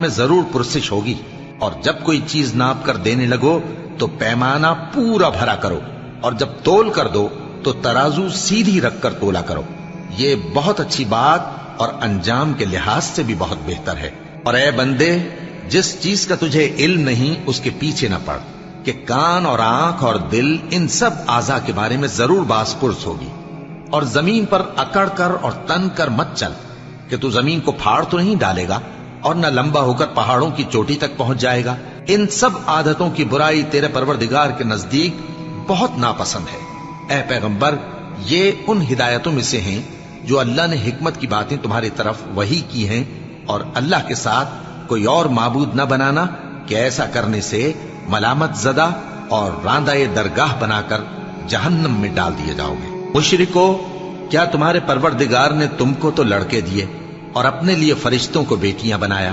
میں ضرور پرسش ہوگی، اور جب کوئی چیز ناپ کر دینے لگو تو پیمانہ پورا بھرا کرو، اور جب تول کر دو تو ترازو سیدھی رکھ کر تولا کرو۔ یہ بہت اچھی بات اور انجام کے لحاظ سے بھی بہت بہتر ہے۔ اور اے بندے، جس چیز کا تجھے علم نہیں اس کے پیچھے نہ پڑ، کہ کان اور آنکھ اور دل ان سب اعضاء کے بارے میں ضرور باز پرس ہوگی۔ اور زمین پر اکڑ کر اور تن کر مت چل، کہ تو زمین کو پھاڑ تو نہیں ڈالے گا اور نہ لمبا ہو کر پہاڑوں کی چوٹی تک پہنچ جائے گا۔ ان سب عادتوں کی برائی تیرے پروردگار کے نزدیک بہت ناپسند ہے۔ اے پیغمبر، یہ ان ہدایتوں میں سے ہیں جو اللہ نے حکمت کی باتیں تمہاری طرف وحی کی ہیں، اور اللہ کے ساتھ کوئی اور معبود نہ بنانا، کہ ایسا کرنے سے ملامت زدہ اور راندہ درگاہ بنا کر جہنم میں ڈال دیے جاؤ گے۔ مشرکو، کیا تمہارے پروردگار نے تم کو تو لڑکے دیے اور اپنے لیے فرشتوں کو بیٹیاں بنایا؟